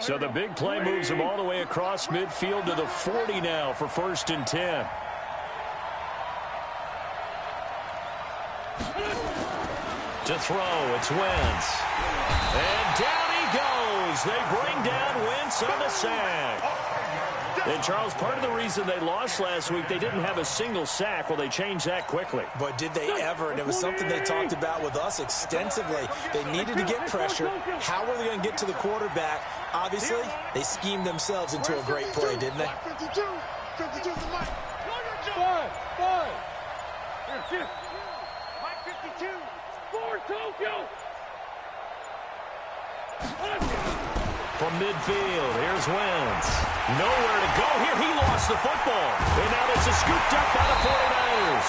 So the big play moves him all the way across midfield to the 40 now for 1st and 10. To throw, it's Wentz. And down he goes. They bring down Wentz on the sack. And, Charles, part of the reason they lost last week, they didn't have a single sack. Well, they changed that quickly. But did they ever? And it was something they talked about with us extensively. They needed to get pressure. How were they going to get to the quarterback? Obviously, they schemed themselves into a great play, didn't they? 52. 52 is the mic. Mike 52. For Tokyo. From midfield, here's Wentz. Nowhere to go here. He lost the football. And now this is scooped up by the 49ers.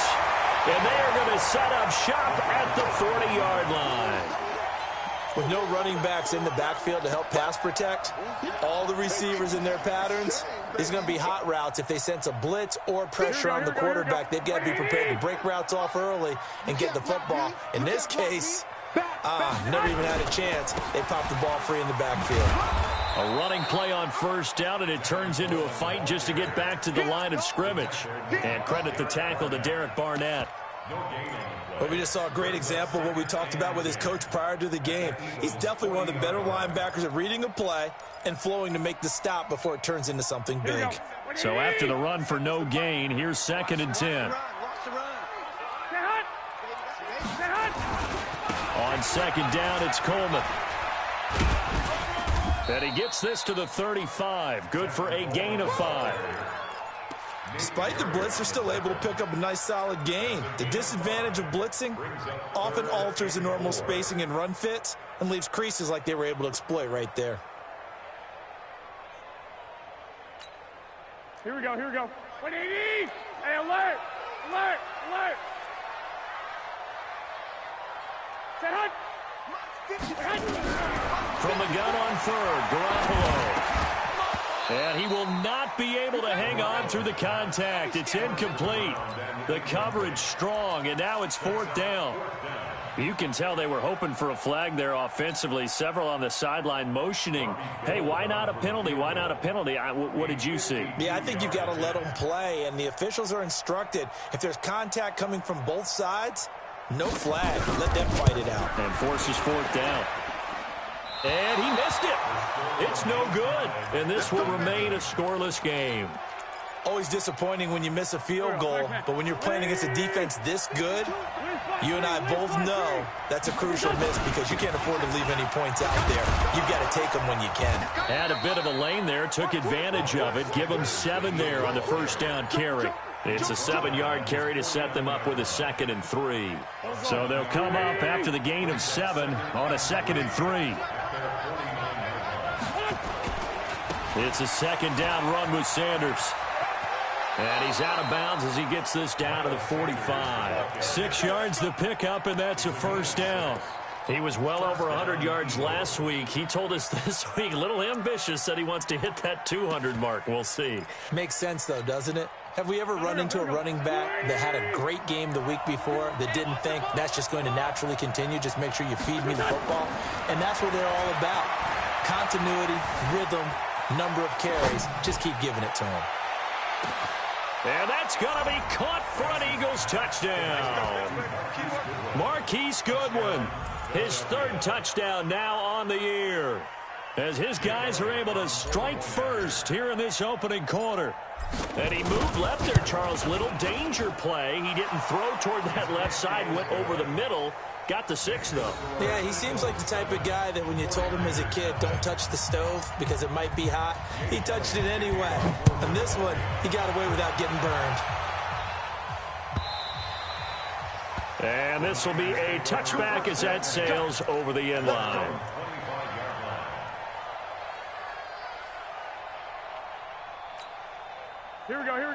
And they are going to set up shop at the 40-yard line. With no running backs in the backfield to help pass protect, all the receivers in their patterns, there's going to be hot routes. If they sense a blitz or pressure on the quarterback, they've got to be prepared to break routes off early and get the football. In this case, never even had a chance. They popped the ball free in the backfield. A running play on 1st down, and it turns into a fight just to get back to the line of scrimmage. And credit the tackle to Derek Barnett. But we just saw a great example of what we talked about with his coach prior to the game. He's definitely one of the better linebackers at reading a play and flowing to make the stop before it turns into something big. So after the run for no gain, here's 2nd and 10. On 2nd down, it's Coleman. And he gets this to the 35. Good for a gain of 5. Despite the blitz, they're still able to pick up a nice solid gain. The disadvantage of blitzing often alters the normal spacing and run fits and leaves creases like they were able to exploit right there. Here we go. 180. Hey, alert. Set hunt. From the gun on 3rd, Garoppolo. And he will not be able to hang on through the contact. It's incomplete. The coverage strong, and now it's 4th down. You can tell they were hoping for a flag there offensively. Several on the sideline motioning, hey, why not a penalty? Why not a penalty? What did you see? Yeah, I think you've got to let them play, and the officials are instructed. If there's contact coming from both sides, no flag. Let them fight it out. And forces 4th down. And he missed it. It's no good. And this will remain a scoreless game. Always disappointing when you miss a field goal, but when you're playing against a defense this good, you and I both know that's a crucial miss because you can't afford to leave any points out there. You've got to take them when you can. Had a bit of a lane there, took advantage of it. Give them 7 there on the 1st down carry. It's a 7-yard carry to set them up with a 2nd and 3. So they'll come up after the gain of 7 on a 2nd and 3. It's a 2nd down run with Sanders. And he's out of bounds as he gets this down to the 45. 6 yards the pickup, and that's a 1st down. He was well over 100 yards last week. He told us this week, a little ambitious, that he wants to hit that 200 mark. We'll see. Makes sense, though, doesn't it? Have we ever run into a running back that had a great game the week before that didn't think that's just going to naturally continue? Just make sure you feed me the football. And that's what they're all about. Continuity, rhythm, number of carries. Just keep giving it to them. And that's going to be caught for an Eagles touchdown. Marquise Goodwin, his 3rd touchdown now on the year, as his guys are able to strike first here in this opening quarter. And he moved left there, Charles. Little danger play. He didn't throw toward that left side, went over the middle. Got the 6, though. Yeah, he seems like the type of guy that when you told him as a kid, don't touch the stove because it might be hot, he touched it anyway. And this one, he got away without getting burned. And this will be a touchback as that sails over the end line.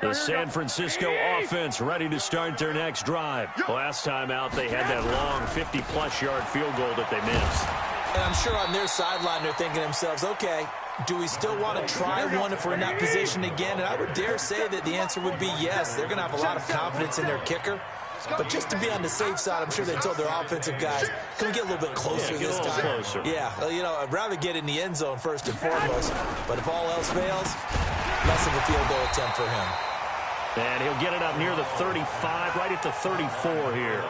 The San Francisco offense ready to start their next drive. Last time out, they had that long 50-plus yard field goal that they missed. And I'm sure on their sideline they're thinking to themselves, okay, do we still want to try one if we're in that position again? And I would dare say that the answer would be yes. They're going to have a lot of confidence in their kicker. But just to be on the safe side, I'm sure they told their offensive guys, can we get a little bit closer this time? Closer. Yeah, I'd rather get in the end zone first and foremost. But if all else fails, less of a field goal attempt for him. And he'll get it up near the 35, right at the 34 here.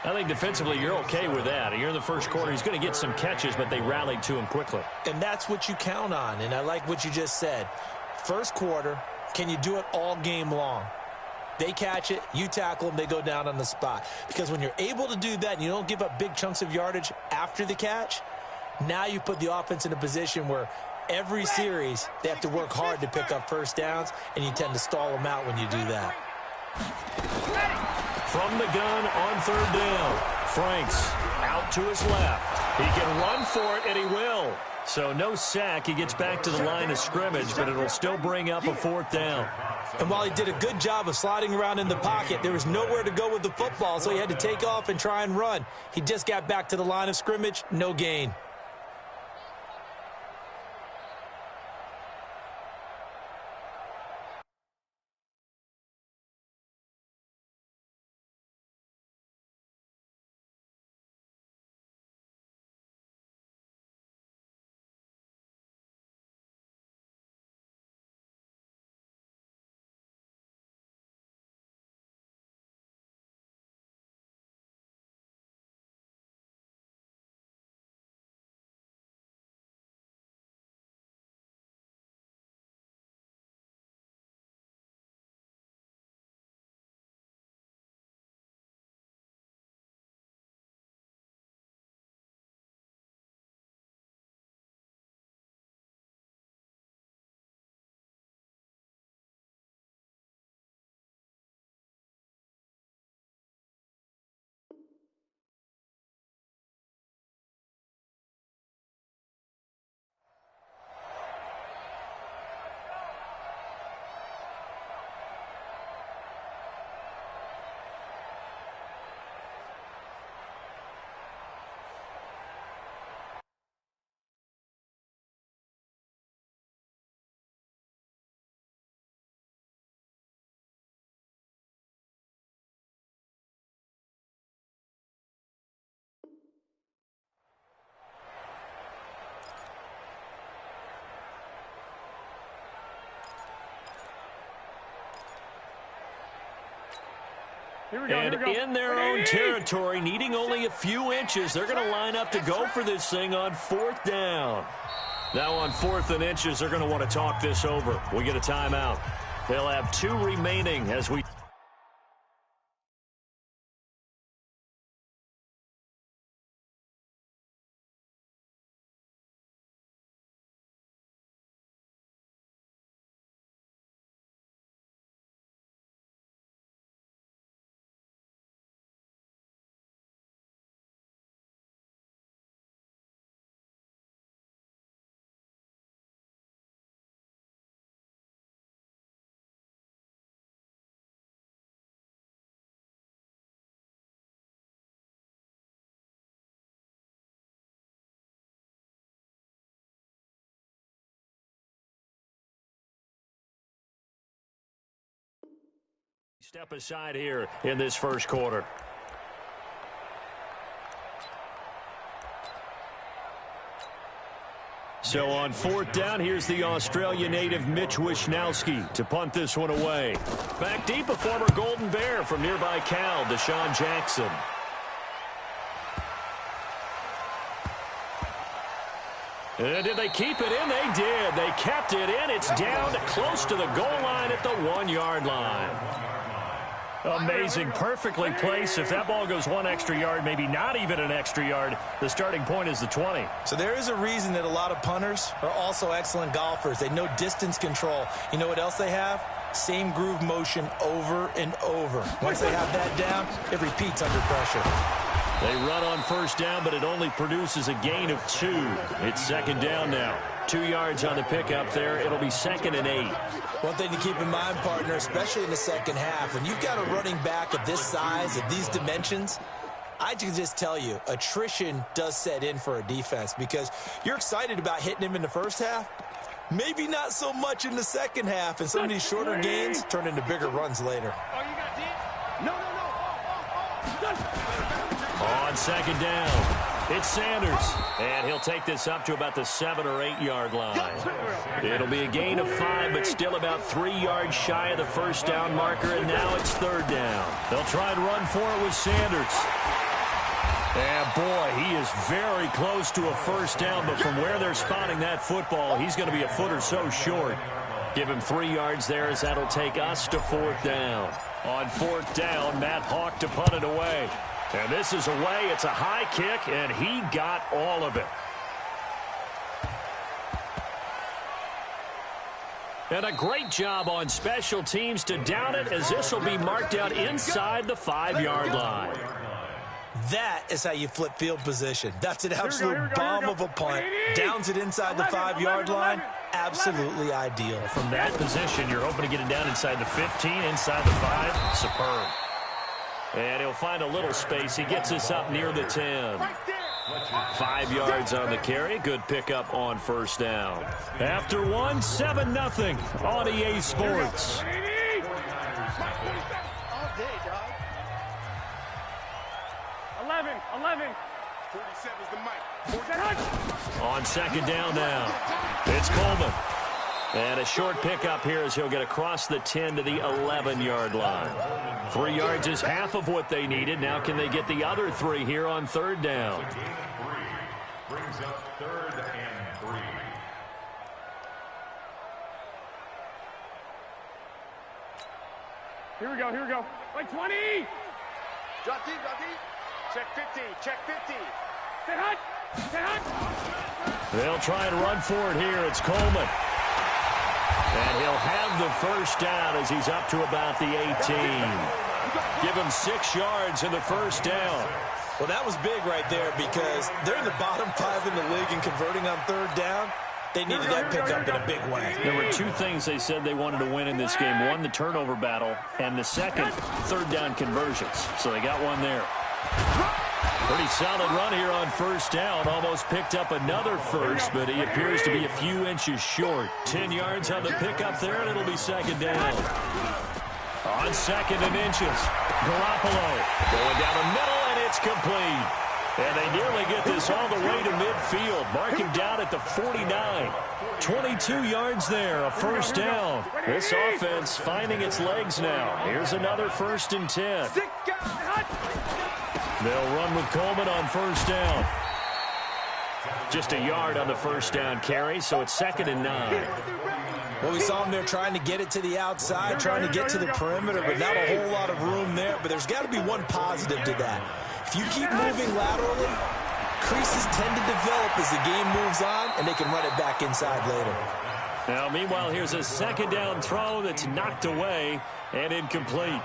I think defensively you're okay with that. You're in the first quarter. He's going to get some catches, but they rallied to him quickly. And that's what you count on, and I like what you just said. First quarter, can you do it all game long? They catch it, you tackle them, they go down on the spot. Because when you're able to do that and you don't give up big chunks of yardage after the catch, now you put the offense in a position where every series they have to work hard to pick up first downs, and you tend to stall them out when you do that. From the gun on third down, Franks out to his left. He can run for it, and he will. So no sack. He gets back to the line of scrimmage, but it'll still bring up a fourth down. And while he did a good job of sliding around in the pocket, there was nowhere to go with the football, so he had to take off and try and run. He just got back to the line of scrimmage, no gain. And in their own territory, needing only a few inches, they're going to line up to go for this thing on fourth down. Now on 4th and inches, they're going to want to talk this over. We get a timeout. They'll have 2 remaining as we... Step aside here in this first quarter. So on 4th down, here's the Australia native Mitch Wishnowsky to punt this one away. Back deep, a former Golden Bear from nearby Cal, Deshaun Jackson. Did they keep it in? They did. They kept it in. It's down close to the goal line at the 1-yard line. Amazing. Perfectly placed. If that ball goes 1 extra yard, maybe not even an extra yard, the starting point is the 20. So there is a reason that a lot of punters are also excellent golfers. They know distance control. You know what else they have? Same groove motion over and over. Once they have that down, it repeats under pressure. They run on first down, but it only produces a gain of 2. It's 2nd down now. 2 yards on the pickup there. It'll be 2nd and 8. One thing to keep in mind, partner, especially in the second half, when you've got a running back of this size, of these dimensions, I can just tell you, attrition does set in for a defense because you're excited about hitting him in the first half. Maybe not so much in the second half, and some of these shorter gains turn into bigger runs later. Oh, you got deep? No. On second down, it's Sanders. And he'll take this up to about the 7 or 8 yard line. It'll be a gain of 5, but still about 3 yards shy of the first down marker, and now it's third down. They'll try and run for it with Sanders. And boy, he is very close to a first down, but from where they're spotting that football, he's going to be a foot or so short. Give him 3 yards there, as that'll take us to fourth down. On fourth down, Matt Hawk to punt it away. And this is away. It's a high kick, and he got all of it. And a great job on special teams to down it, as this will be marked out inside the 5-yard line. That is how you flip field position. That's an absolute bomb of a punt. Downs it inside the 5-yard line. Absolutely ideal. From that position, you're hoping to get it down inside the 15, inside the 5. Superb. And he'll find a little space. He gets us up near the 10. 5 yards on the carry. Good pickup on first down. After one, 7-0 on EA Sports. On second down now, it's Coleman. And a short pickup here as he'll get across the 10 to the 11-yard line. 3 yards is half of what they needed. Now can they get the other 3 here on third down? Brings up 3rd and 3. Here we go. Like 20. Drop deep. Check 50. Stay hot. They'll try and run for it here. It's Coleman. And he'll have the first down as he's up to about the 18. Give him 6 yards in the first down. Well, that was big right there, because they're in the bottom 5 in the league in converting on third down. They needed that pickup in a big way. There were 2 things they said they wanted to win in this game. One, the turnover battle, and the second, third down conversions. So they got one there. Pretty solid run here on first down. Almost picked up another first, but he appears to be a few inches short. 10 yards on the pickup there, and it'll be second down. On second and inches, Garoppolo going down the middle, and it's complete. And they nearly get this all the way to midfield. Mark him down at the 49. 22 yards there, a first down. This offense finding its legs now. Here's another 1st and 10. They'll run with Coleman on first down. Just a yard on the first down carry, so it's 2nd and 9. Well, we saw him there trying to get it to the outside, trying to get to the perimeter, but not a whole lot of room there. But there's got to be one positive to that. If you keep moving laterally, creases tend to develop as the game moves on, and they can run it back inside later. Now, meanwhile, here's a second down throw that's knocked away and incomplete.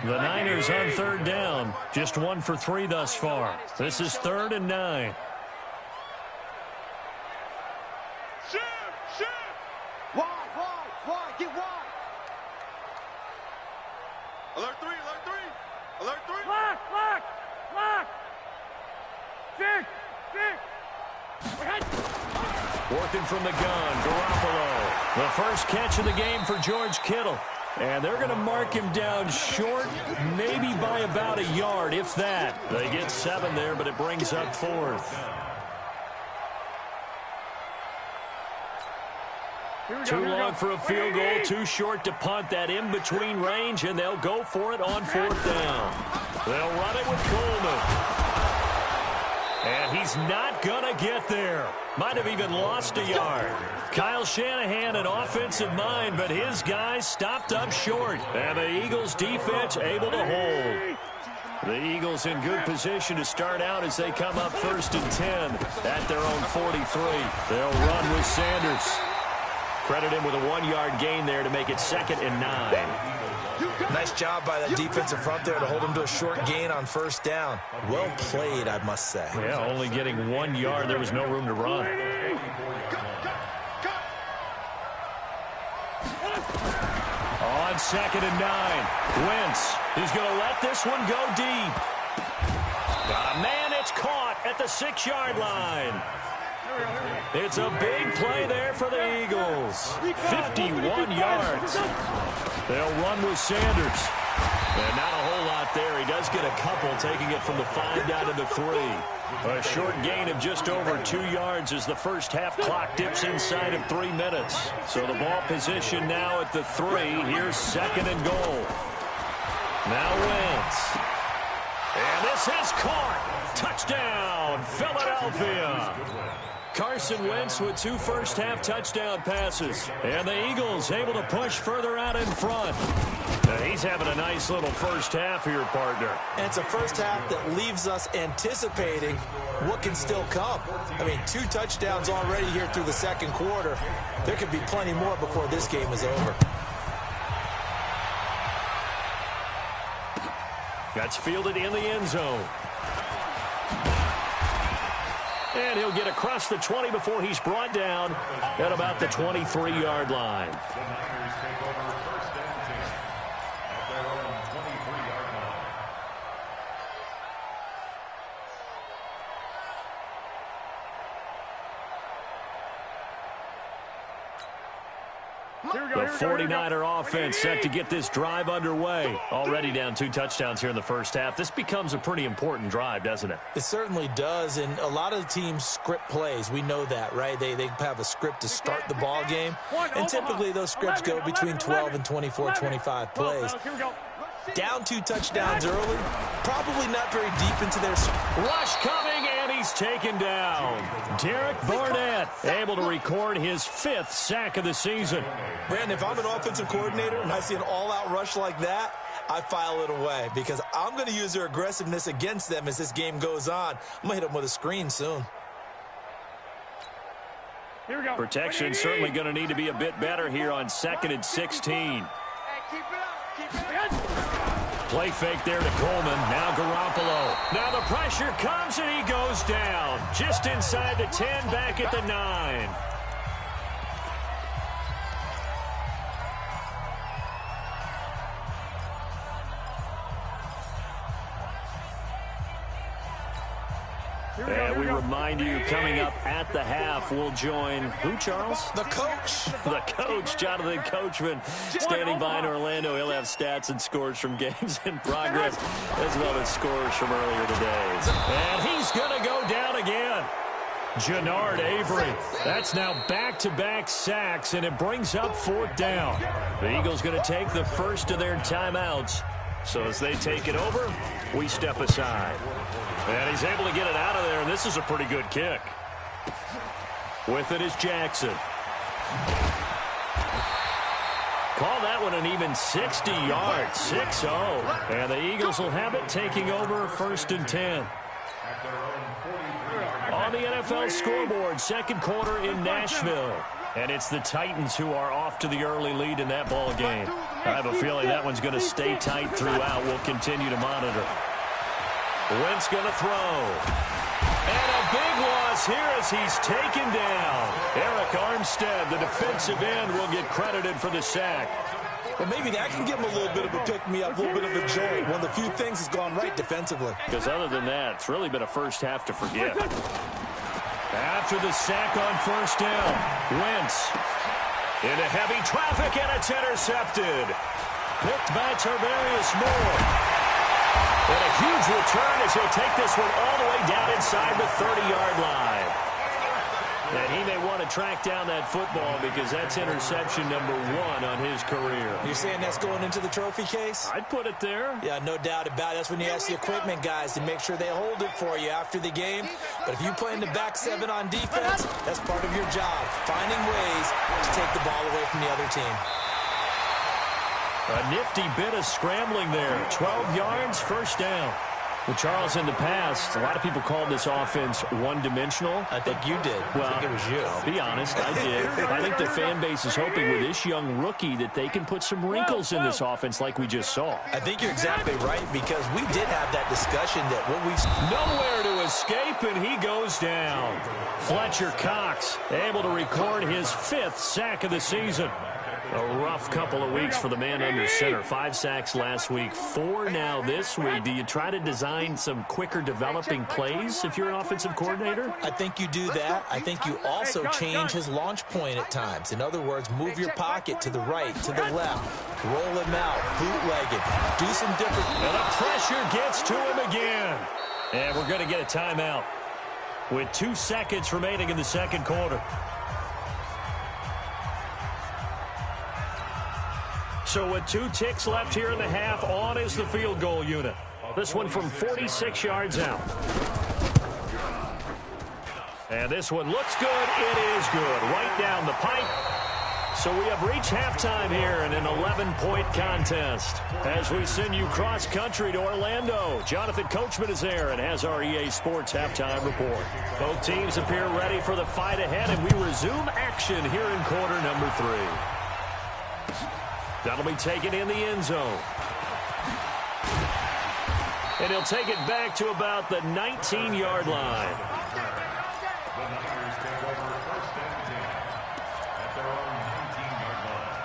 The Niners on third down. Just 1 for 3 thus far. This is 3rd and 9. Wide, get wide. Alert 3. Lock. 6. Working from the gun, Garoppolo. The first catch of the game for George Kittle. And they're going to mark him down short, maybe by about a yard, if that. They get 7 there, but it brings up 4th. Too long for a field goal, too short to punt. That in-between range, and they'll go for it on 4th down. They'll run it with Coleman. And he's not going to get there. Might have even lost a yard. Kyle Shanahan, an offensive mind, but his guys stopped up short. And the Eagles defense able to hold. The Eagles in good position to start out as they come up 1st and 10 at their own 43. They'll run with Sanders. Credit him with a 1-yard gain there to make it 2nd and 9. Nice job by that defensive front there to hold him to a short gain on first down. Well played, I must say. Yeah, only getting 1 yard. There was no room to run. On 2nd and 9, Wentz is going to let this one go deep. Got a man, it's caught at the 6-yard line. It's a big play there for the Eagles. 51 yards. They'll run with Sanders. And not a whole lot there. He does get a couple, taking it from the 5 down to the 3. A short gain of just over 2 yards as the first half clock dips inside of 3 minutes. So the ball position now at the 3. Here's 2nd and goal. Now Wentz. And this is caught. Touchdown, Philadelphia. Carson Wentz with 2 first-half touchdown passes. And the Eagles able to push further out in front. Now he's having a nice little first half here, partner. And it's a first half that leaves us anticipating what can still come. I mean, 2 touchdowns already here through the second quarter. There could be plenty more before this game is over. That's fielded in the end zone. And he'll get across the 20 before he's brought down at about the 23-yard line. The Niners take over 1st and 10 at their own 23-yard line. The 49er offense set to get this drive underway. Already down 2 touchdowns here in the first half. This becomes a pretty important drive, doesn't it? It certainly does, and a lot of the teams script plays. We know that, right? They have a script to start the ball game, and typically those scripts go between 12 and 24, 25 plays. Down 2 touchdowns early, probably not very deep into their... Rush coming, and he's taken down. Derek Barnett able to record his 5th sack of the season. Brandon, if I'm an offensive coordinator and I see an all-out rush like that, I file it away because I'm going to use their aggressiveness against them as this game goes on. I'm going to hit them with a screen soon. Here we go. Protection certainly going to need to be a bit better here on 2nd and 16. Hey, keep it up. Keep it up. Play fake there to Coleman. Now Garoppolo. Now the pressure comes and he goes down. Just inside the 10, back at the 9. And we remind you, coming up at the half, we'll join who, Charles? The coach. The coach, Jonathan Coachman, standing by in Orlando. He'll have stats and scores from games in progress, as well as scores from earlier today. And he's going to go down again. Jannard Avery. That's now back-to-back sacks, and it brings up 4th down. The Eagles going to take the first of their timeouts. So as they take it over, we step aside. And he's able to get it out of there, and this is a pretty good kick. With it is Jackson. Call that one an even 60 yards, 6-0. And the Eagles will have it, taking over 1st and 10. On the NFL scoreboard, second quarter in Nashville. And it's the Titans who are off to the early lead in that ball game. I have a feeling that one's going to stay tight throughout. We'll continue to monitor. Wentz going to throw. And a big loss here as he's taken down. Eric Armstead, the defensive end, will get credited for the sack. Well, maybe that can give him a little bit of a pick-me-up, a little bit of a jolt. One of the few things has gone right defensively. Because other than that, it's really been a first half to forget. After the sack on 1st down, Wentz into heavy traffic, and it's intercepted. Picked by Tarvarius Moore. And a huge return as he'll take this one all the way down inside the 30-yard line. And he may want to track down that football because that's interception number 1 on his career. You're saying that's going into the trophy case? I'd put it there. Yeah, no doubt about it. That's when you ask the equipment guys to make sure they hold it for you after the game. But if you play in the back 7 on defense, that's part of your job, finding ways to take the ball away from the other team. A nifty bit of scrambling there. 12 yards, 1st down. Well, Charles, in the past, a lot of people called this offense one-dimensional. I think you did. Well, I think it was you. I'll be honest, I did. I think the fan base is hoping with this young rookie that they can put some wrinkles in this offense like we just saw. I think you're exactly right because we did have that discussion that what we've... Nowhere to escape, and he goes down. Fletcher Cox able to record his 5th sack of the season. A rough couple of weeks for the man under center. 5 sacks last week, 4 now this week. Do you try to design some quicker developing plays if you're an offensive coordinator? I think you do that. I think you also change his launch point at times. In other words, move your pocket to the right, to the left, roll him out, bootleg it, do some different. And the pressure gets to him again. And we're going to get a timeout with 2 seconds remaining in the second quarter. So with 2 ticks left here in the half, on is the field goal unit. This one from 46 yards out. And this one looks good. It is good. Right down the pipe. So we have reached halftime here in an 11-point contest. As we send you cross-country to Orlando, Jonathan Coachman is there and has our EA Sports halftime report. Both teams appear ready for the fight ahead, and we resume action here in quarter number 3. That'll be taken in the end zone. And he'll take it back to about the 19-yard line. The Niners take over 1st and 10 at their own 19-yard line.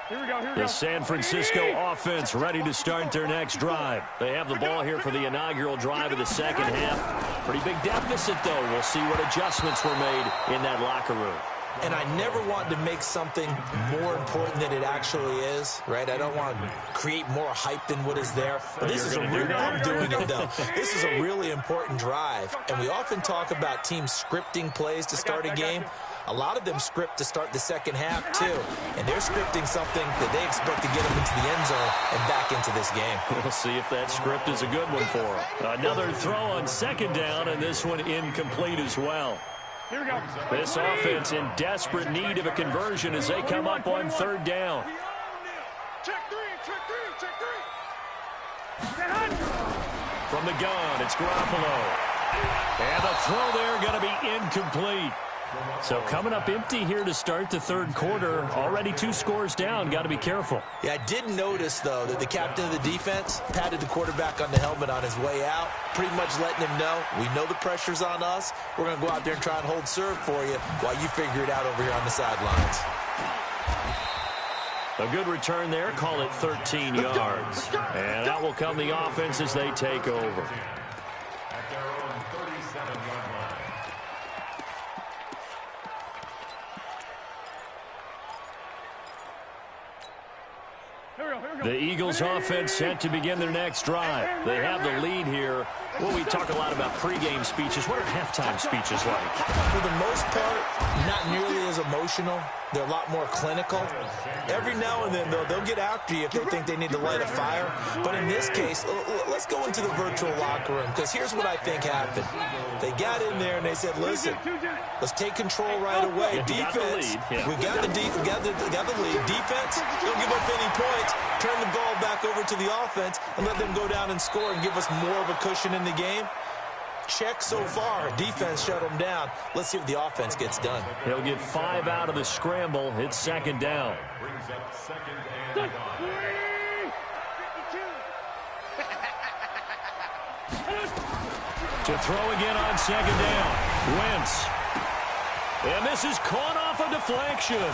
Here we go, here we go. The San Francisco offense ready to start their next drive. They have the ball here for the inaugural drive of the second half. Pretty big deficit, though. We'll see what adjustments were made in that locker room. And I never want to make something more important than it actually is, right? I don't want to create more hype than what is there. But this is a really, I'm doing it though. This is a really important drive. And we often talk about teams scripting plays to start a game. A lot of them script to start the second half too. And they're scripting something that they expect to get them into the end zone and back into this game. We'll see if that script is a good one for them. Another throw on second down, and this one incomplete as well. Here we go. This offense in desperate need of a conversion as they come up on third down. Check three. From the gun, it's Garoppolo. And the throw there going to be incomplete. So coming up empty here to start the third quarter. Already 2 scores down. Got to be careful. Yeah, I did notice, though, that the captain of the defense patted the quarterback on the helmet on his way out, pretty much letting him know, we know the pressure's on us. We're going to go out there and try and hold serve for you while you figure it out over here on the sidelines. A good return there. Call it 13 yards. And out will come the offense as they take over. At their own 37-yard line. The Eagles offense set to begin their next drive. They have the lead here. Well, we talk a lot about pregame speeches. What are halftime speeches like? For the most part, not nearly as emotional. They're a lot more clinical. Every now and then, though, they'll get after you if they think they need to light a fire. But in this case, let's go into the virtual locker room, because here's what I think happened. They got in there and they said, listen, let's take control right away. Defense, we got the lead. Defense, don't give up any points. Turn the ball back over to the offense and let them go down and score and give us more of a cushion in the game. Check so far. Defense shut them down. Let's see if the offense gets done. He'll get 5 out of the scramble. It's second down. Brings up 2nd and 9. To throw again on second down. Wentz. And this is caught off a deflection.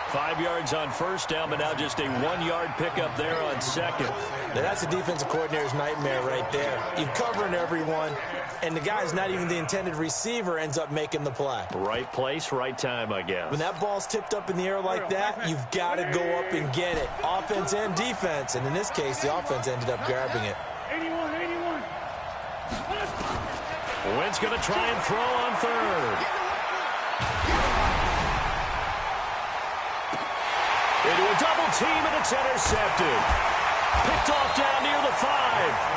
5 yards on first down, but now just a 1-yard pickup there on second. Now that's a defensive coordinator's nightmare right there. You're covering everyone, and the guy's not even the intended receiver ends up making the play. Right place, right time, I guess. When that ball's tipped up in the air like that, you've got to go up and get it. Offense and defense, and in this case, the offense ended up grabbing it. 81. Wentz going to try and throw on third. Into a double team, and it's intercepted. Picked off down near the 5.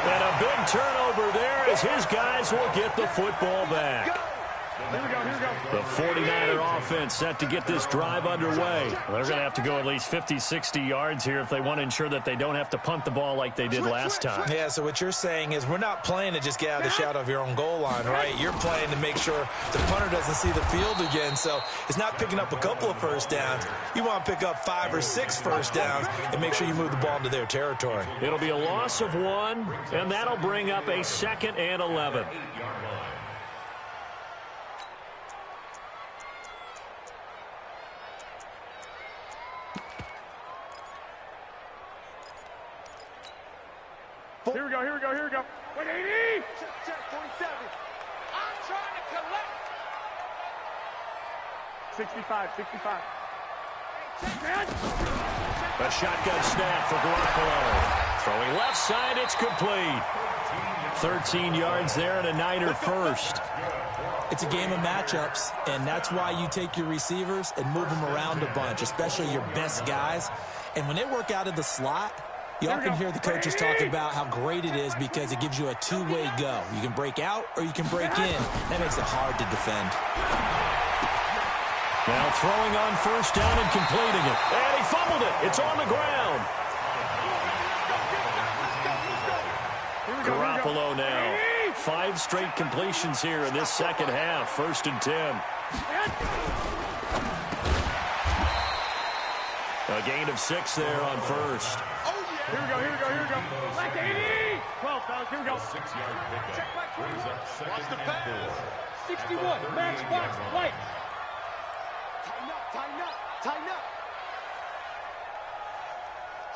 And a big turnover there as his guys will get the football back. Here we go. The 49er offense set to get this drive underway. They're going to have to go at least 50, 60 yards here if they want to ensure that they don't have to punt the ball like they did last time. Yeah, so what you're saying is we're not playing to just get out of the shadow of your own goal line, right? You're playing to make sure the punter doesn't see the field again. So it's not picking up a couple of first downs. You want to pick up 5 or 6 first downs and make sure you move the ball into their territory. It'll be a loss of 1, and that'll bring up a 2nd and 11. Here we go, here we go, here we go. 180! Check, 47. I'm trying to collect. 65, 65. A shotgun snap for Garoppolo. Throwing left side, it's complete. 13 yards there and a Niner first. It's a game of matchups, and that's why you take your receivers and move them around a bunch, especially your best guys. And when they work out of the slot, y'all can hear the coaches talk about how great it is because it gives you a two-way go. You can break out or you can break in. That makes it hard to defend. Now throwing on first down and completing it. And he fumbled it. It's on the ground. Garoppolo now. 5 straight completions here in this second half. 1st and 10. A gain of 6 there on first. Here we go, here we go, here we go. Like 80! 12, fellas, here we go. 6-yard pickup. Brings up second Watch the and pass. 4. 61, match box, light. Tighten up, tighten up, tighten up.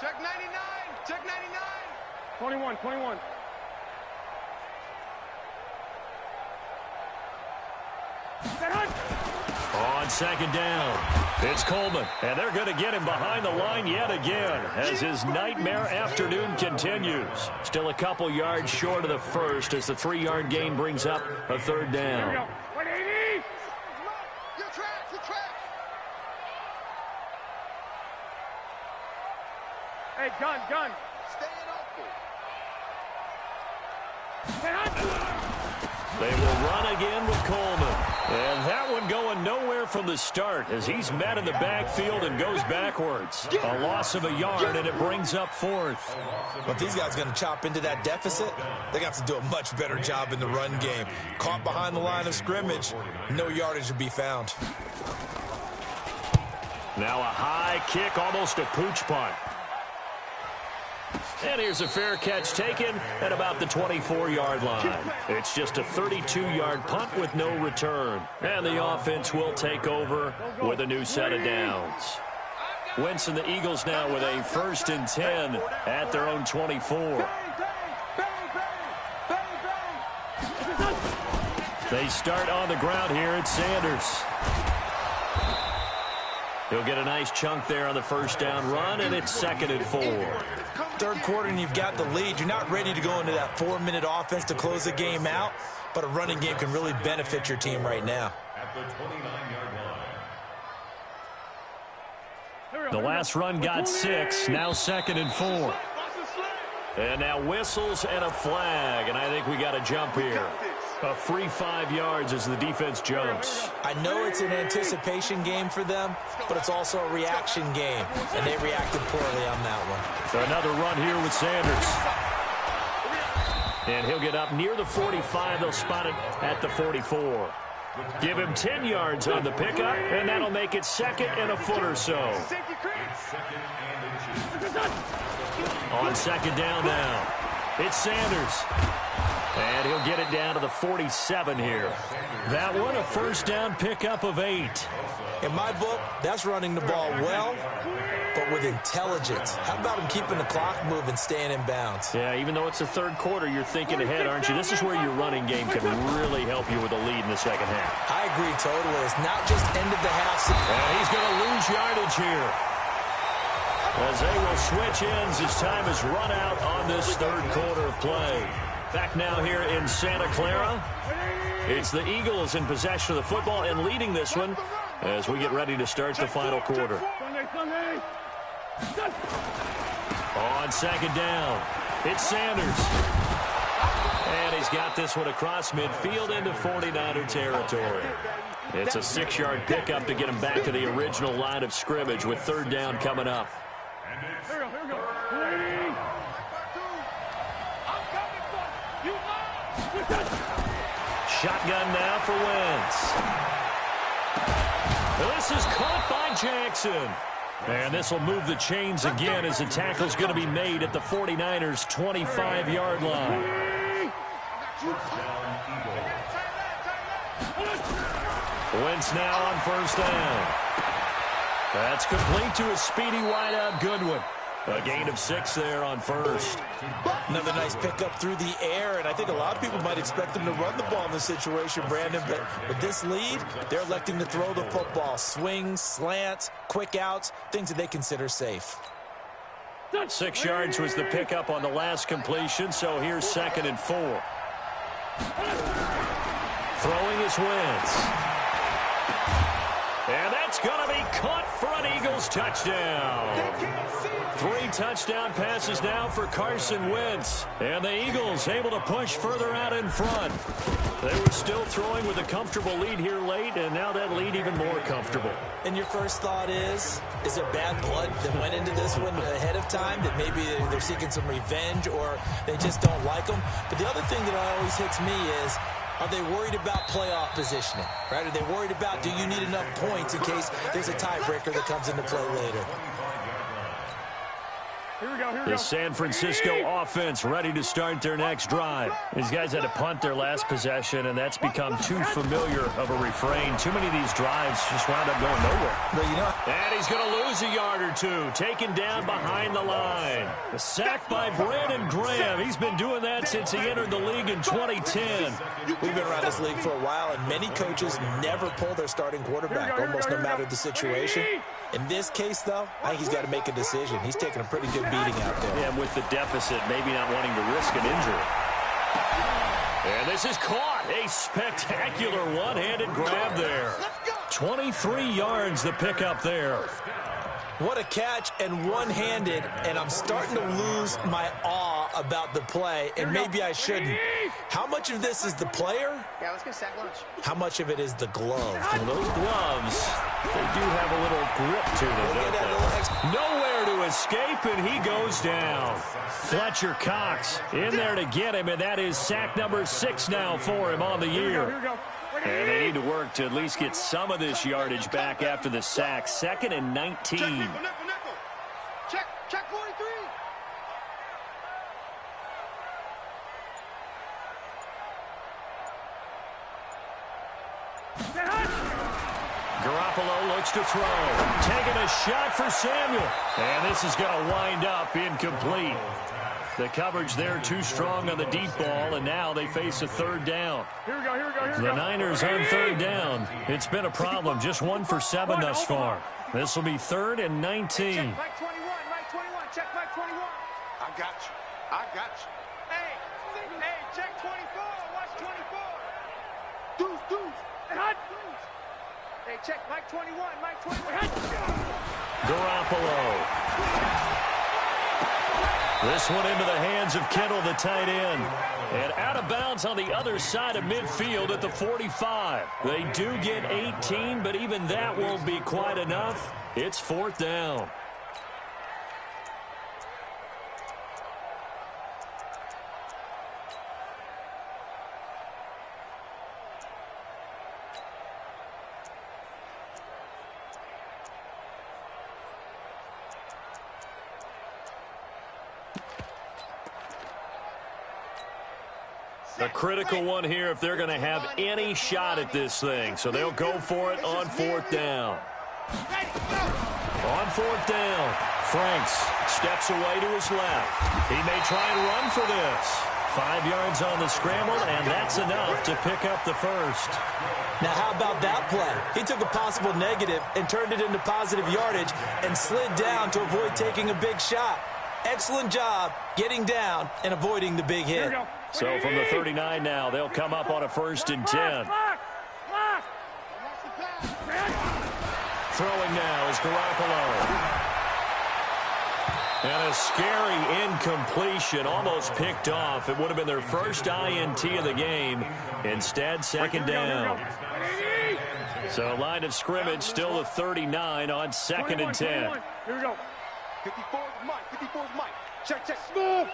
Check 99, check 99. 21, 21. On second down, it's Coleman, and they're going to get him behind the line yet again as his nightmare afternoon continues. Still a couple yards short of the first as the 3-yard gain brings up a 3rd down. Here we go. 180! Your track, your track. Hey, gun. Stay open. They will run again with Coleman. And that one going nowhere from the start as he's met in the backfield and goes backwards. A loss of a yard, and it brings up 4th. But if these guys are going to chop into that deficit, they got to do a much better job in the run game. Caught behind the line of scrimmage, no yardage to be found. Now a high kick, almost a pooch punt. And here's a fair catch taken at about the 24-yard line. It's just a 32-yard punt with no return. And the offense will take over with a new set of downs. Wentz and the Eagles now with a 1st and 10 at their own 24. They start on the ground here at Sanders. He'll get a nice chunk there on the first down run, and it's 2nd and 4. 3rd quarter and you've got the lead. You're not ready to go into that 4-minute offense to close the game out, but a running game can really benefit your team right now. At the 29-yard line. The last run got 6, now 2nd and 4. And now whistles and a flag, and I think we got a jump here. A free 5 yards as the defense jumps. I know it's an anticipation game for them, but it's also a reaction game, and they reacted poorly on that one. So another run here with Sanders. And he'll get up near the 45. They'll spot it at the 44. Give him 10 yards on the pickup, and that'll make it 2nd and a foot or so. On 2nd down now, it's Sanders. And he'll get it down to the 47 here. That one, a first down pickup of 8. In my book, that's running the ball well, but with intelligence. How about him keeping the clock moving, staying in bounds? Yeah, even though it's the 3rd quarter, you're thinking ahead, aren't you? This is where your running game can really help you with a lead in the second half. I agree totally. It's not just end of the half. And he's going to lose yardage here, as they will switch ends as time is run out on this 3rd quarter of play. Back now here in Santa Clara. It's the Eagles in possession of the football and leading this one as we get ready to start the final quarter. On 2nd down, it's Sanders. And he's got this one across midfield into 49er territory. It's a 6-yard pickup to get him back to the original line of scrimmage with 3rd down coming up. Here we go. Shotgun now for Wentz. This is caught by Jackson. And this will move the chains again as the tackle's going to be made at the 49ers' 25-yard line. Wentz now on first down. That's complete to a speedy wideout Goodwin. A gain of 6 there on first. Another nice pickup through the air, and I think a lot of people might expect them to run the ball in this situation, Brandon, but with this lead, they're electing to throw the football. Swings, slants, quick outs, things that they consider safe. 6 yards was the pickup on the last completion, so here's 2nd and 4. Throwing is Wentz. And that's going to be caught for an Eagles touchdown. 3 touchdown passes now for Carson Wentz. And the Eagles able to push further out in front. They were still throwing with a comfortable lead here late, and now that lead even more comfortable. And your first thought is there bad blood that went into this one ahead of time, that maybe they're seeking some revenge or they just don't like them? But the other thing that always hits me is, are they worried about playoff positioning? Right? Are they worried about, do you need enough points in case there's a tiebreaker that comes into play later? The San Francisco offense ready to start their next drive. These guys had to punt their last possession, and that's become too familiar of a refrain. Too many of these drives just wound up going nowhere. But and he's going to lose a yard or 2, taken down behind the line. A sack by Brandon Graham. He's been doing that since he entered the league in 2010. We've been around this league for a while, and many coaches never pull their starting quarterback, almost no matter the situation. In this case, though, I think he's got to make a decision. He's taking a pretty good beating out there. Yeah, with the deficit, maybe not wanting to risk an injury. And this is caught. A spectacular one-handed grab there. 23 yards the pickup there. What a catch, and one-handed, and I'm starting to lose my awe about the play, and maybe I shouldn't. How much of this is the player? Yeah, let's get sack lunch. How much of it is the glove? And those gloves, they do have a little grip to them, don't they? Nowhere to escape, and he goes down. Fletcher Cox in there to get him, and that is sack number 6 now for him on the year. And they need to work to at least get some of this yardage back after the sack. 2nd and 19. Check 43. Garoppolo looks to throw. Taking a shot for Samuel. And this is going to wind up incomplete. The coverage there too strong on the deep ball, and now they face a 3rd down. Here we go. The Niners on 3rd down. It's been a problem. Just 1 for 7 thus far. This will be 3rd and 19. Check Mike 21. Check Mike 21. I got you. Hey, check 24. Watch 24. Deuce. Hey, check Mike 21. Garoppolo. This one into the hands of Kittle, the tight end. And out of bounds on the other side of midfield at the 45. They do get 18, but even that won't be quite enough. It's 4th down. A critical one here if they're going to have any shot at this thing. So they'll go for it on 4th down. On 4th down, Franks steps away to his left. He may try and run for this. 5 yards on the scramble, and that's enough to pick up the first. Now, how about that play? He took a possible negative and turned it into positive yardage and slid down to avoid taking a big shot. Excellent job getting down and avoiding the big hit. So from the 39 now, they'll come up on a 1st and 10. Throwing now is Garoppolo. And a scary incompletion, almost picked off. It would have been their first INT of the game. Instead, 2nd down. So line of scrimmage still the 39 on 2nd and 10. Here we go. 54 is Mike. Check. Move.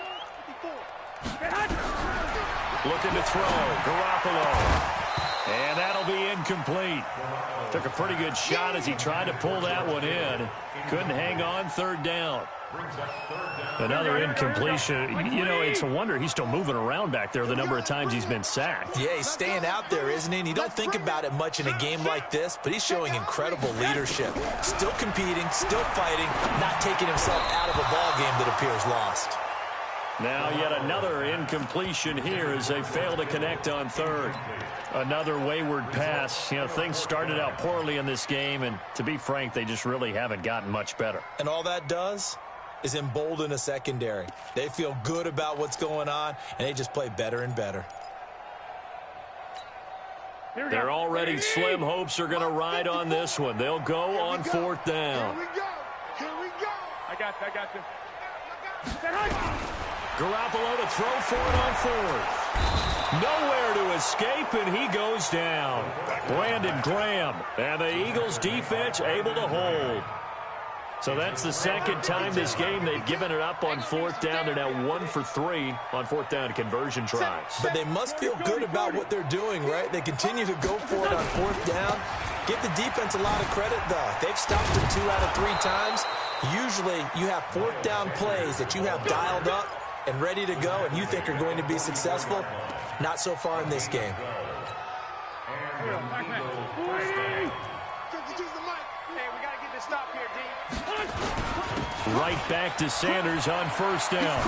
54. Looking to throw. Garoppolo. And that'll be incomplete. Took a pretty good shot as he tried to pull that one in. Couldn't hang on, third down. Another incompletion. You know, it's a wonder he's still moving around back there the number of times he's been sacked. Yeah, he's staying out there, isn't he? And you don't think about it much in a game like this, but he's showing incredible leadership. Still competing, still fighting, not taking himself out of a ball game that appears lost. Now yet another incompletion here as they fail to connect on third. Another wayward pass. You know, things started out poorly in this game, and to be frank, they just really haven't gotten much better. And all that does is embolden a secondary. They feel good about what's going on, and they just play better and better. Their already slim hopes are going to ride on this one. They'll go on fourth down. Here we go. Here we go. I got you. Garoppolo to throw for it on fourth. Nowhere to escape, and he goes down. Brandon Graham, and the Eagles defense able to hold. So that's the second time this game they've given it up on fourth down. They're now 1 for 3 on fourth down conversion tries. But they must feel good about what they're doing, right? They continue to go for it on fourth down. Give the defense a lot of credit, though. They've stopped them 2 out of 3 times. Usually you have fourth down plays that you have dialed up and ready to go and you think are going to be successful. Not so far in this game. Right back to Sanders on first down.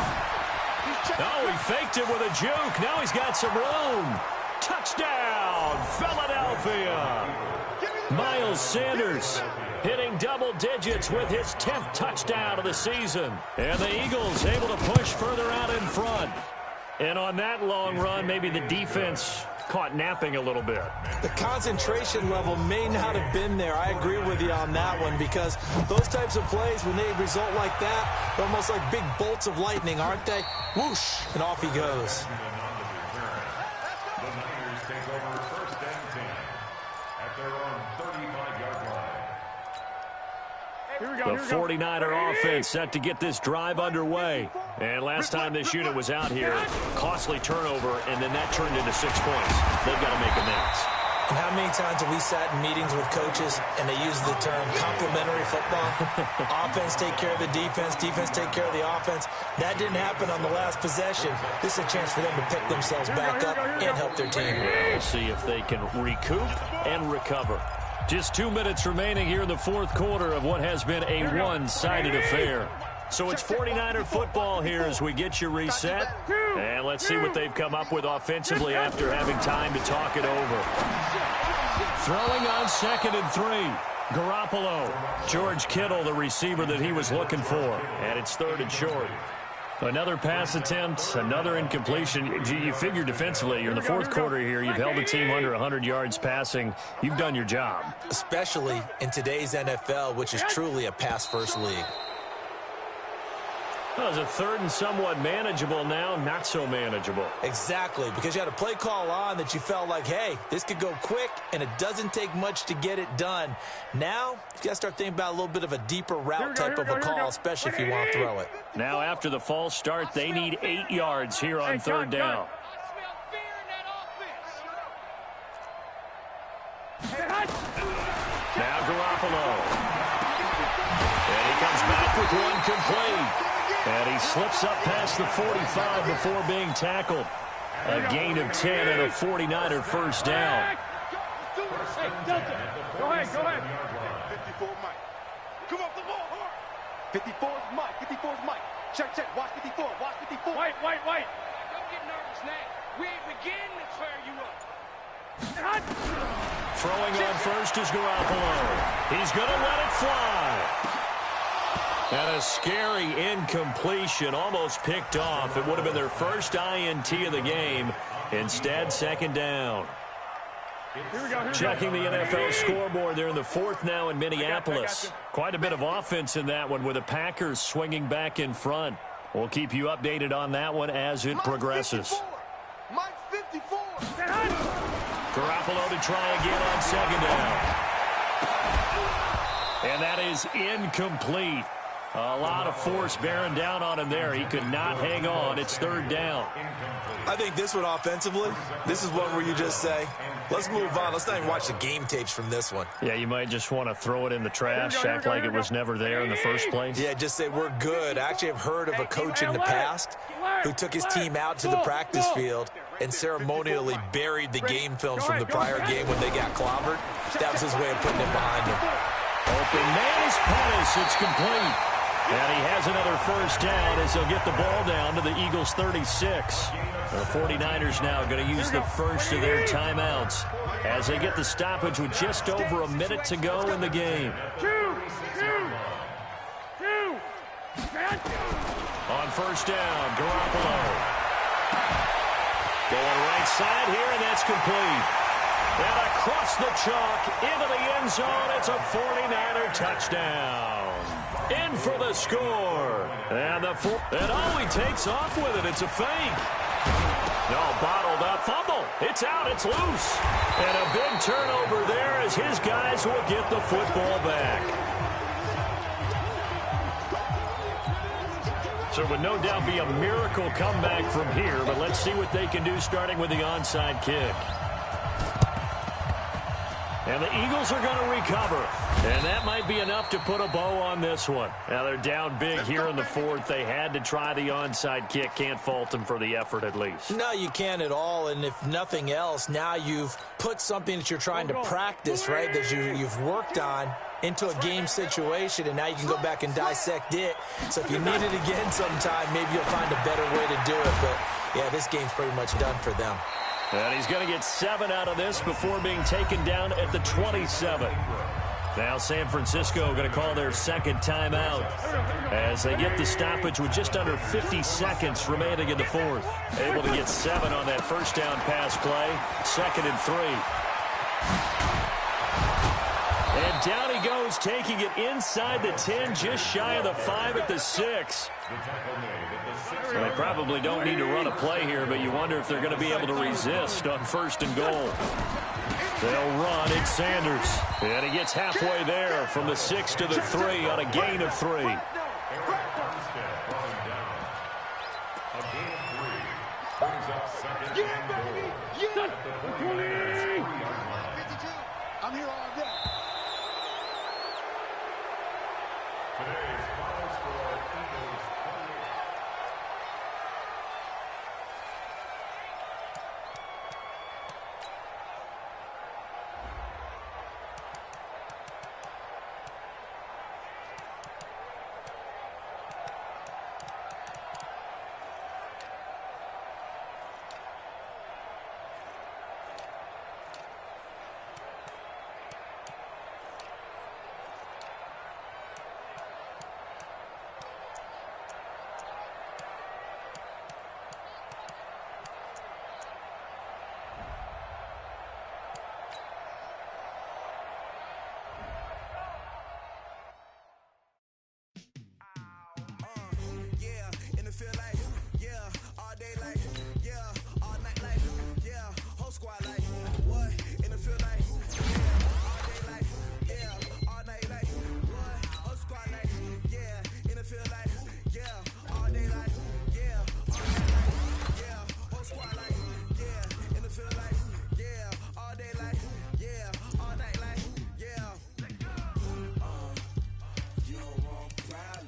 Oh, he faked it with a juke. Now he's got some room. Touchdown, Philadelphia. Miles Sanders hitting double digits with his 10th touchdown of the season. And the Eagles able to push further out in front. And on that long run, maybe the defense caught napping a little bit. The concentration level may not have been there. I agree with you on that one because those types of plays, when they result like that, they're almost like big bolts of lightning, aren't they? Whoosh, and off he goes. The Niners take over first and 10 at their own 35-yard line. The 49er offense set to get this drive underway. And last time this unit was out here, costly turnover, and then that turned into 6 points. They've got to make amends. And how many times have we sat in meetings with coaches and they use the term complementary football? Offense take care of the defense, defense take care of the offense. That didn't happen on the last possession. This is a chance for them to pick themselves back up and help their team. We'll see if they can recoup and recover. Just 2 minutes remaining here in the fourth quarter of what has been a one-sided affair. So it's 49er football here as we get you reset. And let's see what they've come up with offensively after having time to talk it over. Throwing on 2nd and 3. Garoppolo. George Kittle, the receiver that he was looking for. And it's 3rd and short. Another pass attempt, another incompletion. You figure defensively, you're in the fourth quarter here. You've held the team under 100 yards passing. You've done your job. Especially in today's NFL, which is truly a pass-first league. Well, it's a 3rd and somewhat manageable now, not so manageable. Exactly, because you had a play call on that you felt like, hey, this could go quick, and it doesn't take much to get it done. Now, you got to start thinking about a little bit of a deeper route type of a call, especially if you want to throw it. Now, after the false start, they need 8 yards here on 3rd down. Now Garoppolo. And he comes back with one complete. And he slips up past the 45 before being tackled. A gain of 10 and a 49er first down. Go ahead. 54 Mike. Come off the ball hard. 54's Mike. 54's Mike. Check. Watch 54. Watch 54. Wait. Don't get nervous now. We ain't beginning to tear you up. Throwing on first is Garoppolo. He's going to let it fly. And a scary incompletion, almost picked off. It would have been their first INT of the game. Instead, 2nd down. Here we go. Checking the NFL scoreboard. They're in the 4th now in Minneapolis. Quite a bit of offense in that one with the Packers swinging back in front. We'll keep you updated on that one as it progresses. Mike 54. Garoppolo to try again on 2nd down. And that is incomplete. A lot of force bearing down on him there. He could not hang on. It's third down. I think this one offensively, this is one where you just say, let's move on. Let's not even watch the game tapes from this one. Yeah, you might just want to throw it in the trash, act like it was never there in the first place. Yeah, just say we're good. I actually have heard of a coach in the past who took his team out to the practice field and ceremonially buried the game films from the prior game when they got clobbered. That was his way of putting it behind him. Open man is Pettis. It's complete. And he has another first down as he'll get the ball down to the Eagles' 36. The 49ers now going to use the first of their timeouts as they get the stoppage with just over a minute to go in the game. On first down, Garoppolo. Going right side here, and that's complete. And across the chalk, into the end zone, it's a 49er touchdown. In for the score. And all he takes off with it, it's a fake. No, bottled up fumble. It's out, it's loose. And a big turnover there as his guys will get the football back. So it would no doubt be a miracle comeback from here, but let's see what they can do starting with the onside kick. And the Eagles are going to recover. And that might be enough to put a bow on this one. Now they're down big here in the fourth. They had to try the onside kick. Can't fault them for the effort at least. No, you can't at all. And if nothing else, now you've put something that you're trying to practice, right, that you've worked on into a game situation, and now you can go back and dissect it. So if you need it again sometime, maybe you'll find a better way to do it. But, yeah, this game's pretty much done for them. And he's going to get 7 out of this before being taken down at the 27. Now San Francisco going to call their second timeout as they get the stoppage with just under 50 seconds remaining in the fourth. Able to get 7 on that first down pass play. 2nd and 3. And down he goes, taking it inside the 10, just shy of the 5 at the 6. Well, they probably don't need to run a play here, but you wonder if they're going to be able to resist on 1st and goal. They'll run. It's Sanders. And he gets halfway there from the 6 to the 3 on a gain of 3. I'm here all day. Today's final score, Eagles 28.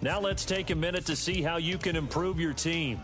Now let's take a minute to see how you can improve your team.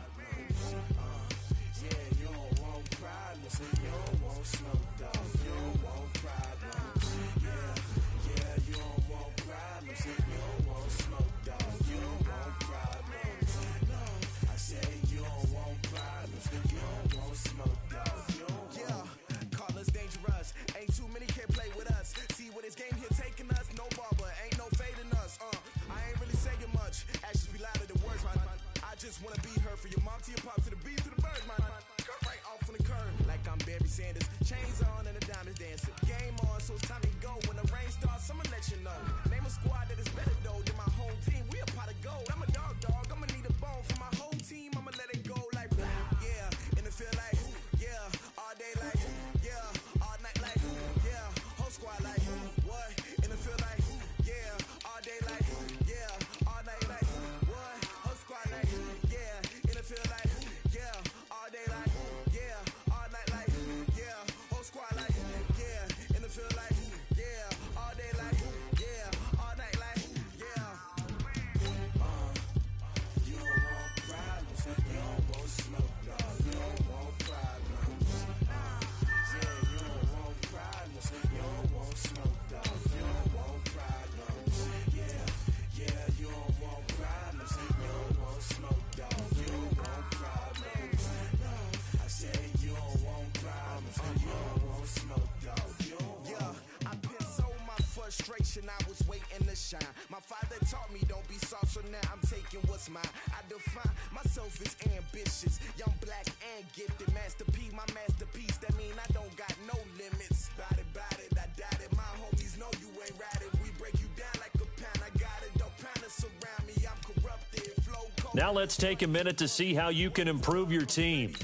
taking what's mine. I define myself as ambitious, young, black, and gifted. Master P, my masterpiece. That mean I don't got no limits. Bout it, I doubt it. My homies know you ain't right it. We break you down like a pound. I got it, don't pound us around me. I'm corrupted. Flow cold. Now let's take a minute to see how you can improve your team.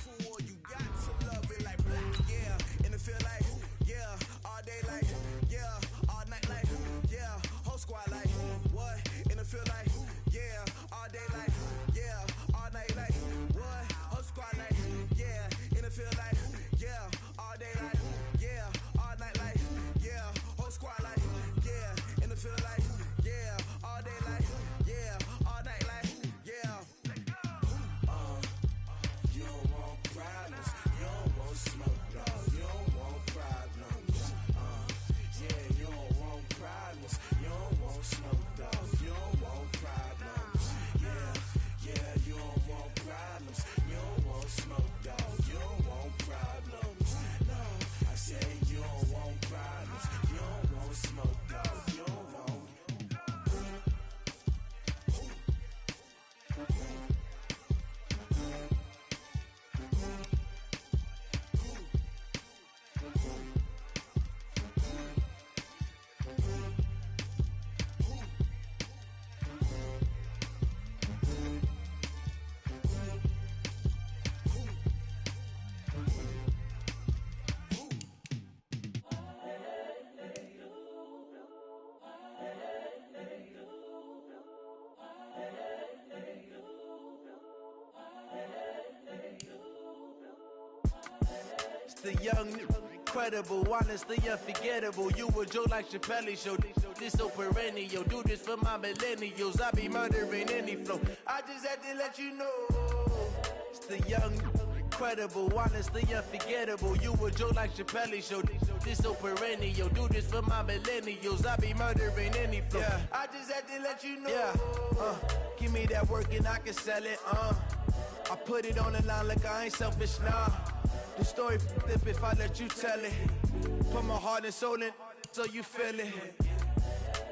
The young, incredible, honestly unforgettable. You a joke like Chappelle Show. This so perennial. Do this for my millennials. I be murdering any flow. I just had to let you know. It's the young, incredible, honestly unforgettable. You a joke like Chappelle Show. This so perennial. Do this for my millennials. I be murdering any flow. Yeah. I just had to let you know. Yeah. Give me that work and I can sell it. I put it on the line like I ain't selfish now. The story flip if I let you tell it. Put my heart and soul in so you feel it.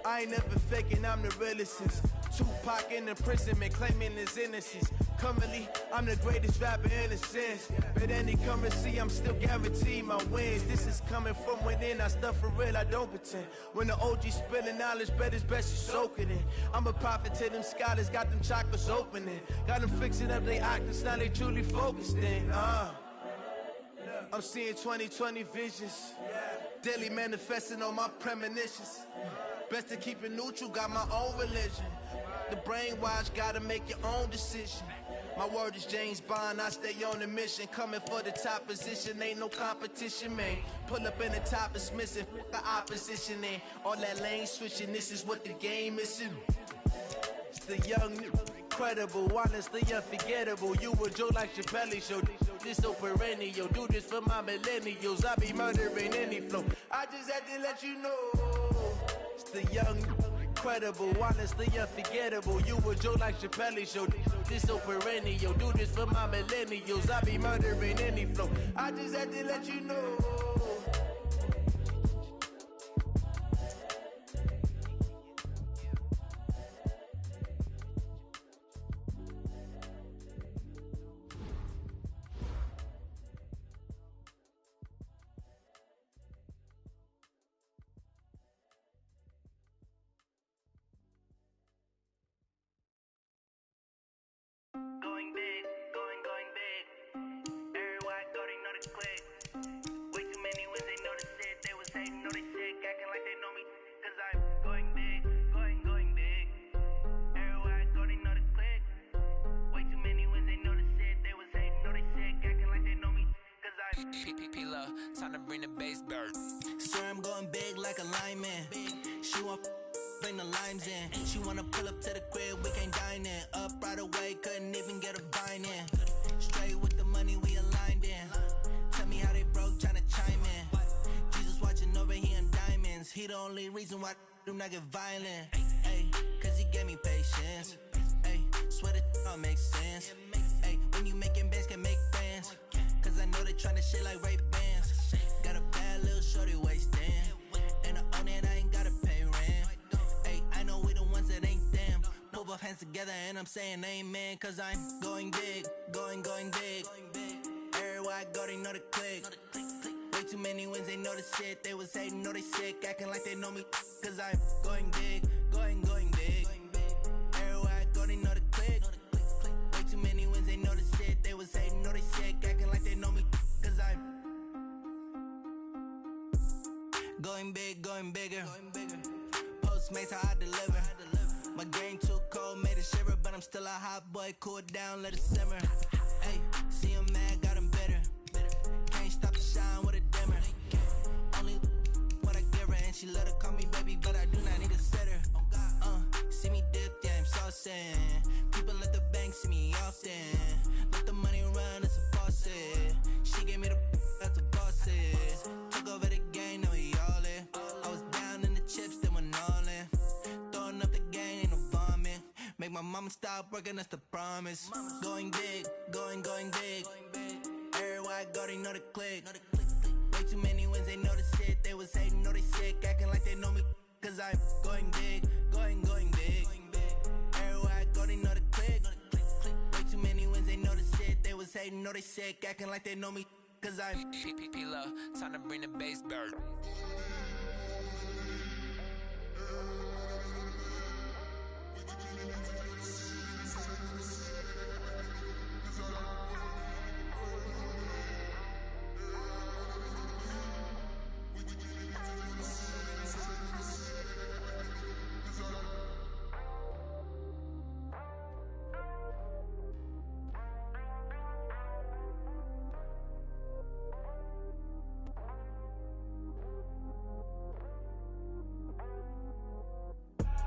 I ain't never faking, I'm the realest since Tupac in imprisonment, claiming his innocence. Currently, I'm the greatest rapper in a sense. But any currency, I'm still guaranteed my wins. This is coming from within, I stuff for real, I don't pretend. When the OG spilling knowledge, bet it's best you soak it in. I'm a prophet to them scholars, got them chakras opening. Got them fixing up they octaves, now they truly focused in. I'm seeing 2020 visions, daily manifesting on my premonitions. Best to keep it neutral, got my own religion. The brainwash, gotta make your own decision. My word is James Bond, I stay on a mission. Coming for the top position, ain't no competition, man. Pull up in the top, it's missing, the opposition, and all that lane switching, this is what the game is. It's the young, incredible, honestly unforgettable. You a joke like Chappelle Show. This so perennial. Do this for my millennials. I be murdering any flow. I just had to let you know. It's the young, incredible, honestly unforgettable. You a joke like Chappelle Show. This so perennial. Do this for my millennials. I be murdering any flow. I just had to let you know. Going big, going big. Everywhere I go, they know the click. Way too many when they know the shit. They was hating, know they sick, acting like they know me. Cause I'm going big, going big. Everywhere I go, they know the click. Way too many when they know the shit. They was hating, know they sick, acting like they know me. Cause I'm P-P-P-Love, time to bring the bass bird. Sir, I'm going big like a lineman. She want bring the limes in. She wanna pull up to the crib, we can't dine in. Up right away, couldn't even get a vine in. Straight with the money, we aligned in. Tell me how they broke, tryna chime in. Jesus watching over here in diamonds. He the only reason why do not get violent. Ay, cause he gave me patience. Ay, swear that all makes sense. Ay, when you making bands, can make friends. Cause I know they tryna shit like Ray-Bans. Got a bad little shorty wasting. And I own it, I ain't gotta pay rent. Ay, I know we the ones that ain't them. Move both hands together and I'm saying amen, cause I'm going big, going big. Everywhere I go, they know the click. Way too many wins, they know the shit. They was hating, know they sick, acting like they know me, cause I'm going big, going big. Everywhere I go, they know the click. Way too many wins, they know the shit. They was hating, know they sick, acting like they know me, cause I'm going big, going bigger. Postmates, how I deliver. My game too cold, made it shiver, but I'm still a hot boy. Cool it down, let it simmer. Hey, see him mad, got him bitter. Can't stop the shine with a dimmer. Only what I give her, and she let her call me baby, but I do not need a sitter. See me dip, yeah, I'm saucing. People at the bank see me often. Let the money run, it's a faucet. She gave me the that's the bosses. Took over the game, now we all in. I was down in the chips, then went all in. Throwing up the game, ain't no vomit. Make my mama stop working, that's the promise. Going big, going big. Everywhere I go, they know the click. Way too many wins, they know the shit. They was hating, know they sick, acting like they know me, cause I'm going big, going big. Everywhere I go, they know the click. Way too many wins, they know the shit. They was hating, know they sick, acting like they know me, cause I'm P-P-P-Love, time to bring the bass bird.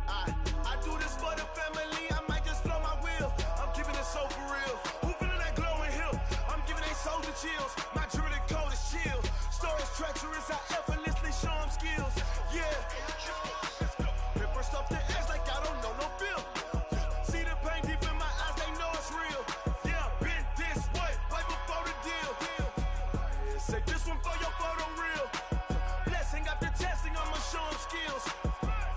I do this for the family, I might just blow my wheel. I'm keeping it so for real. Who feeling that glowing hill? I'm giving they soldier chills. My jewelry cold is chill. Stories treacherous, I effortlessly show them skills. Yeah. Ripper stuff the edge like I don't know no feel. See the pain deep in my eyes, they know it's real. Yeah, been this way, right before the deal. Say this one for your photo real. Blessing after testing, I'ma show them skills.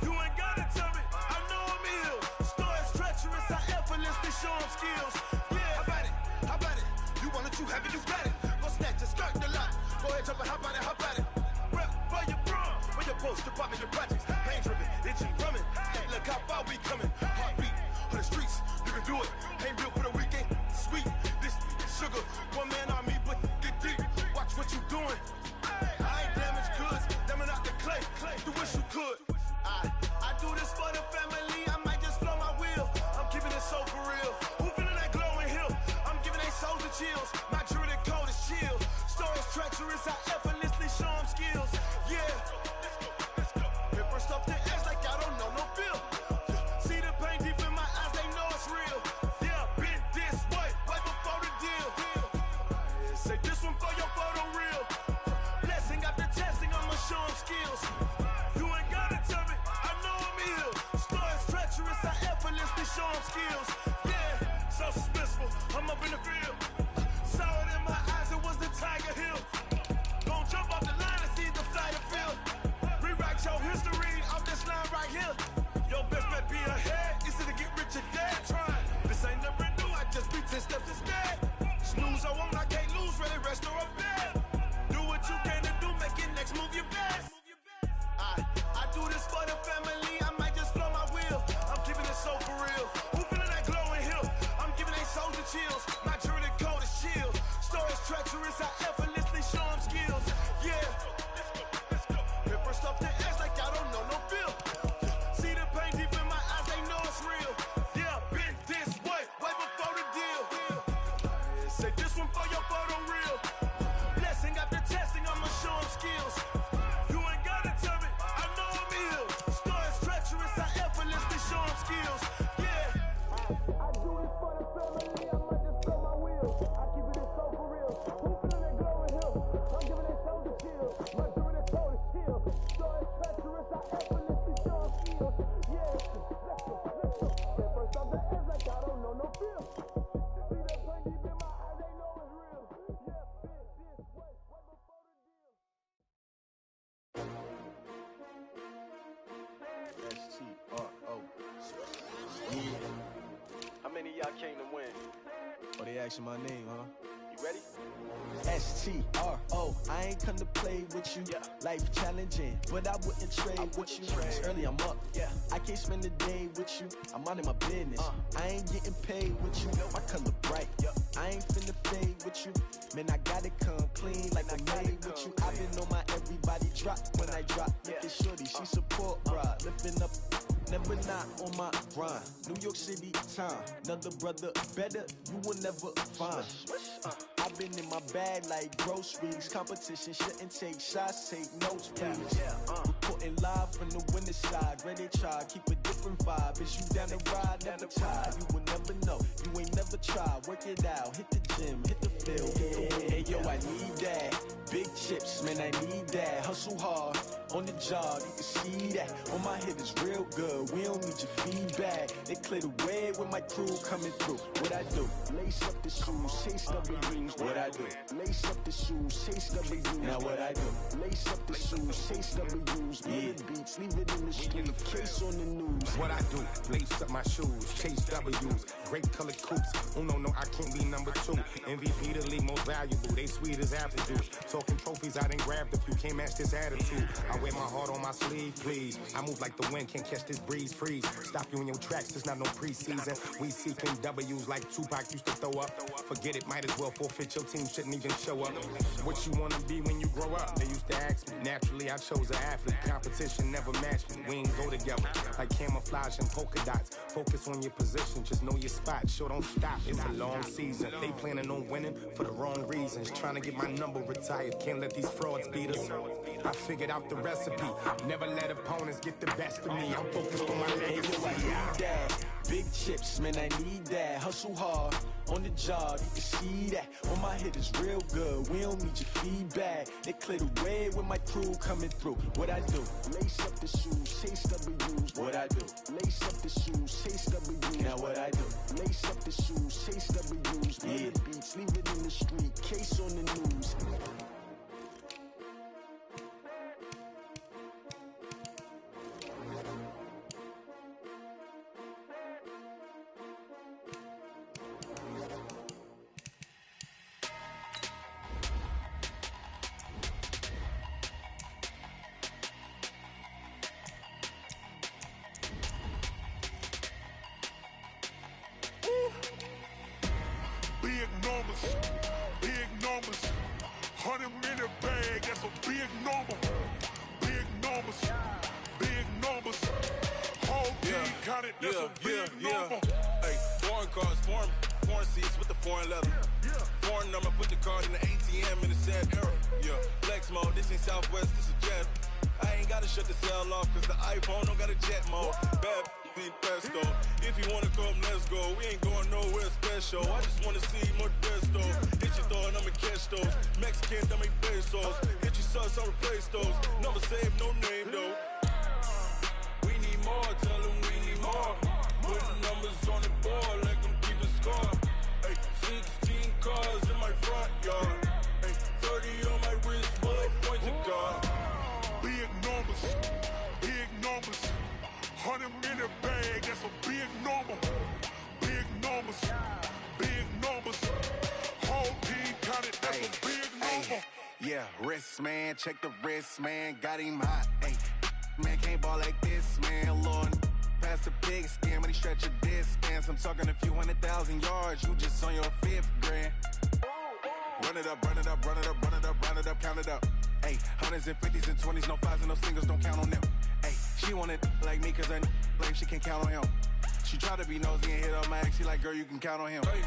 You ain't gotta tell me, I know I'm ill. Stories treacherous, I effortlessly show them skills. Yeah, how about it? You want it, you have it, you got it. Go snatch it, skirt the lot. Go ahead, jump it, how about it? Rep for your bro, for your post, department, your projects. Pain driven, itching, drumming. Look how far we coming. Heartbeat for the streets, you can do it. Ain't built for the weekend, sweet. This sugar, one man army, but get deep. Watch what you doing. I ain't damaged goods, damn out the clay. You wish you could. I do this for the family, I might just blow my wheel. I'm keeping it so for real. Who feeling that glowing hill? I'm giving they soldier chills. My jewelry cold is chill. Stories treacherous, I effortlessly show them skills. Yeah. Ripper stuff the edge like I don't know no feel. See the pain deep in my eyes, they know it's real. Yeah, been this way, right before the deal. Say this one for your photo real. Blessing after testing, I'ma show them skills. You ain't gotta tell me, I know I'm ill. Stories treacherous, I effortlessly show them skills. Yeah, so suspenseful, I'm up in the field. Saw it in my eyes, it was the Tiger Hill. Gon' jump off the line and see the flight of field. Rewrite your history off this line right here. Your best bet be ahead, easy to get rich or dead. Trying, this ain't never new, I just be 10 steps instead. Snooze I won't, I can't lose, ready, rest or a bed. Do what you can to do, make your next move your best. I do this for the family, I might just blow my wheel. I'm keeping it so for real. Who feeling that glowing hill? I'm giving they soldier chills. My jewelry cold is chill. Stories treacherous, I effortlessly show them skills. Yeah. Ripper stuff the edge like I don't know no feel. See the pain deep in my eyes, they know it's real. Yeah, been this way, right before the deal. Say this one for your photo real. Blessing after testing, I'ma show them skills. You ain't gotta tell me, I know I'm ill. Stories treacherous, I effortlessly show them skills. Yeah. I do this for the family, I might just blow my wheel. I keep it so for real. Who feeling that glowing hill? I'm giving it soldier chill. My jewelry cold is chill. Stories treacherous, I effortlessly show them skills. Yeah. Let's go. Get first off the edge like I don't know no feel. See the pain deep in my eyes, they know it's real. Yeah, been this way, right before the deal. S-T-R-O. Yeah. win. Oh, they asking my name, huh? You ready? STRO, I ain't come to play with you. Yeah. Life challenging, but I wouldn't trade with you. It's early, I'm up. Yeah. I can't spend the day with you. I'm minding my business. I ain't getting paid with you. My color bright. I ain't finna fade with you. Man, I gotta come clean like I made with you. I've been on my everybody drop when I drop. Look at shorty, she support rod. Lifting up, never not on my grind. New York City time. Another brother better, you will never find. I've been in my bag like groceries. Competition shouldn't take shots, take notes, please. Reporting live from the winning side. Ready to try, keep a different vibe. Is you down the ride, never tired. You will never know, you ain't never tried. Work it out, hit the gym, hit the field. Hey yo, I need that. Big chips, man, I need that. Hustle hard, on the job, you can see that. On my head is real good, we don't need your feedback. They clear the way with my crew coming through. What I do? Lace up the shoes, chase W's. What I do? Lace up the shoes, chase W's. Now what I do? Lace up the shoes, chase W's. Yeah. Beats, leave it in the street, case on the news. What I do? Lace up my shoes, chase W's. Great colored coops. Oh no, I can't be number 2. MVP the league most valuable. They sweet as apple juice. Talking trophies, I didn't grab the few. Can't match this attitude. I wear my heart on my sleeve, please. I move like the wind, can't catch this breeze, freeze. Stop you in your tracks, there's not no preseason. We seeking W's like Tupac used to throw up. Forget it, might as well forfeit. Your team shouldn't even show up. What you wanna be when you grow up? They used to ask me. Naturally, I chose an athlete. Competition never matched me. We ain't go together like camouflage and polka dots. Focus on your position, just know your spot. Sure, don't stop. It's a long season. They planning on winning for the wrong reasons. Trying to get my number retired. Can't let these frauds beat us. I figured out the recipe. Never let opponents get the best of me. I'm focused on my legacy. I need that. Big chips, man, I need that. Hustle hard, on the job, you can see that. On my head is real good, we don't need your feedback. They clear the way with my crew coming through. What I do? Lace up the shoes, chase W's. What I do? Lace up the shoes, chase W's. Now what I do? Lace up the shoes, chase W's. Yeah. Beats, leave it in the street, case on the news. Big numbers, 100-minute bag, that's a big number. Big numbers, whole team counted, that's a big number. Hey, foreign cars, foreign seats with the foreign leather. Foreign number, put the card in the ATM in the sad era. Yeah, flex mode, this ain't Southwest, this a jet. I ain't gotta shut the cell off, cause the iPhone don't got a jet mode. Bad beat pesto. If you wanna come, let's go. We ain't going nowhere special. I just wanna see more desto. Hit your thought, I'ma catch those. Mexican, I make pesos. Hit your sus, I'll replace those. Number save, no name though. We need more, tell them we need more. Putting numbers on the board, like them keep a score. Hey, 16 cars in my front yard. Hey, 30 on my wrist, bullet point to God. Big numbers, 100-minute bag, that's a big number. Big numbers, whole team counted, that's a big number. Yeah, wrist man, check the wrist man, got him hot. Ay, man can't ball like this, man. Lord, past the pig skin, when he stretch a distance. I'm talking a few 100,000 yards, you just on your 5th grand. Run it up, count it up. Ay, 100s and 50s and 20s, no 5s and no singles, don't count on them. Ay, she want it like me, cause her lame, she can't count on him. She try to be nosy and hit up my ex, she like, girl, you can count on him. Hey,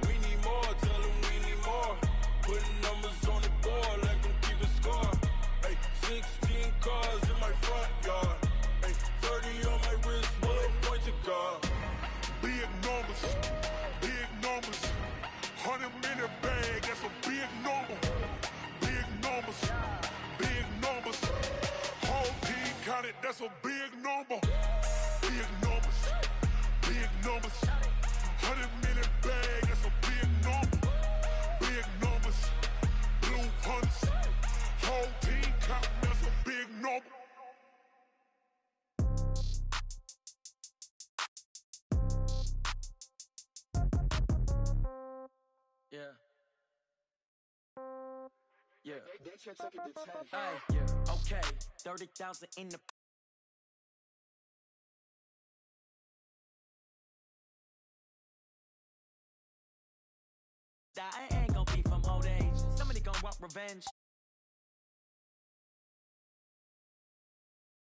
we need more, tell them we need more. Putting numbers on the board, like them keep a score. Hey, 16 cars in my front yard. Hey, 30 on my wrist, bullet point to God. Big numbers, 100-minute bag, that's a big number. Big numbers, whole team counted, that's a big number. Big numbers, 100-minute bag, that's a big number. Big numbers, blue hunts, whole team counting, that's a big number. Yeah. Hey, yeah. Okay. 30,000 in the. I ain't gon' be from old age. Somebody gon' want revenge.